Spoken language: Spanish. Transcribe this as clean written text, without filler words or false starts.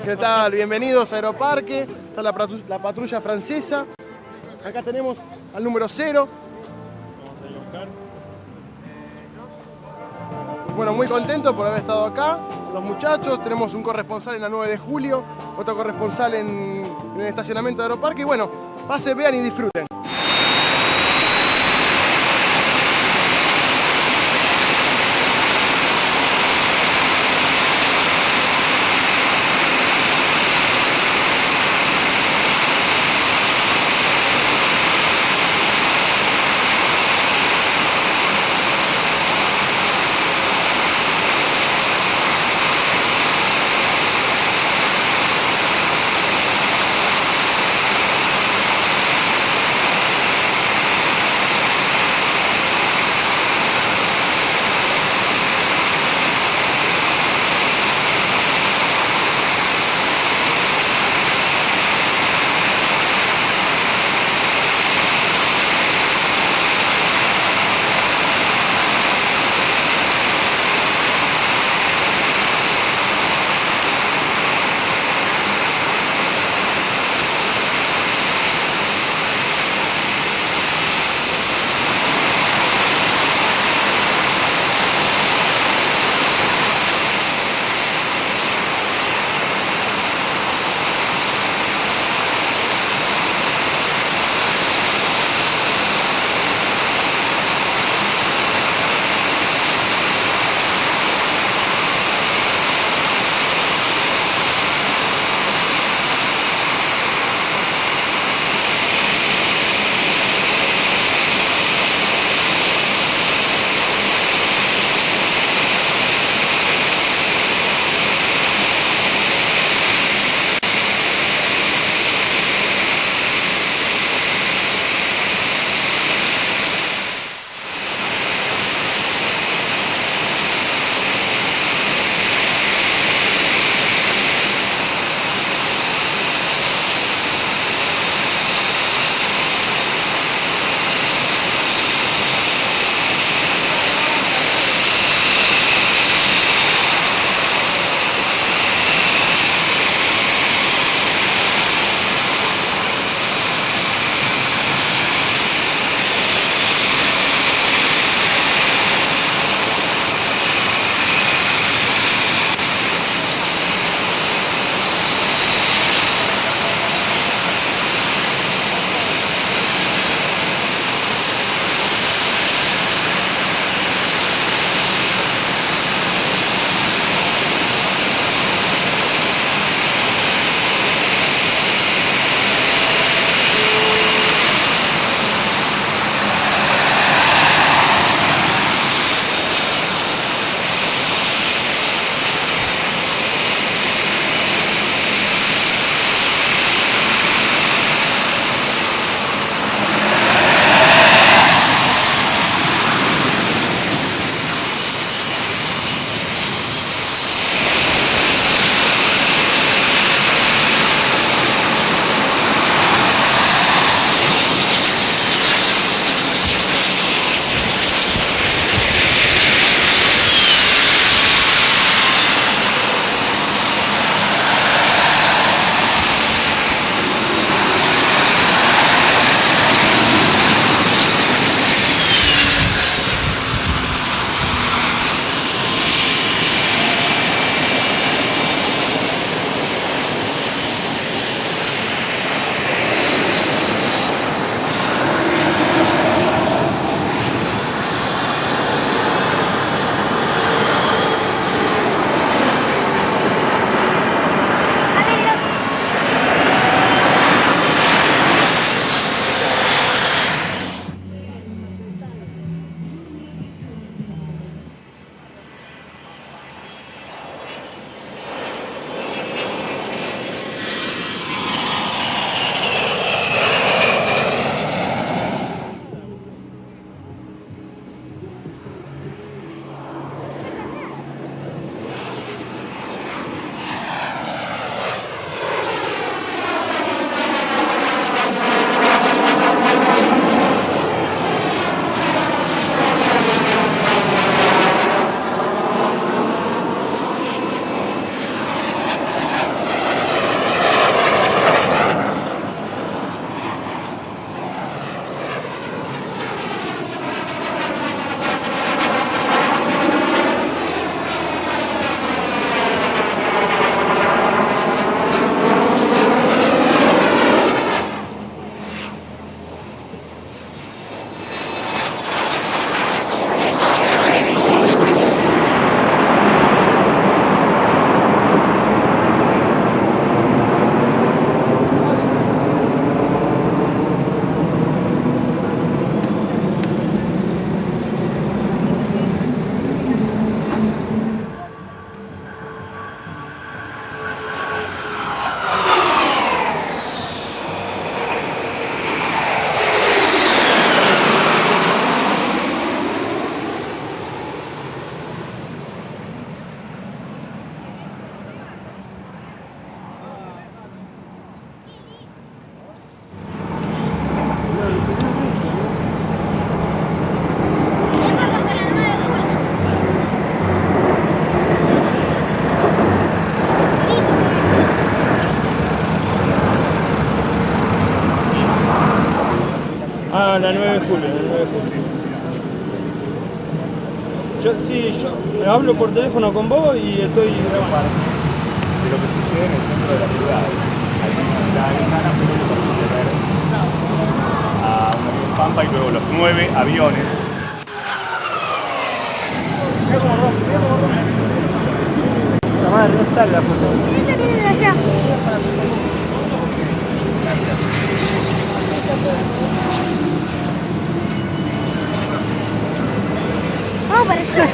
¿Qué tal? Bienvenidos a Aeroparque. Está la patrulla francesa. Acá tenemos al número 0. Vamos a ir a buscar. Bueno, muy contento por haber estado acá. Los muchachos, tenemos un corresponsal en la 9 de julio, otro corresponsal en el estacionamiento de Aeroparque. Y bueno, pasen, vean y disfruten. julio, el 9 de julio. Yo hablo por teléfono con vos y estoy grabando. De lo que sucede en el centro de la ciudad. Hay ganas de ver a un avión Pampa y luego los 9 aviones. La madre no sale la foto. Vamos para allá.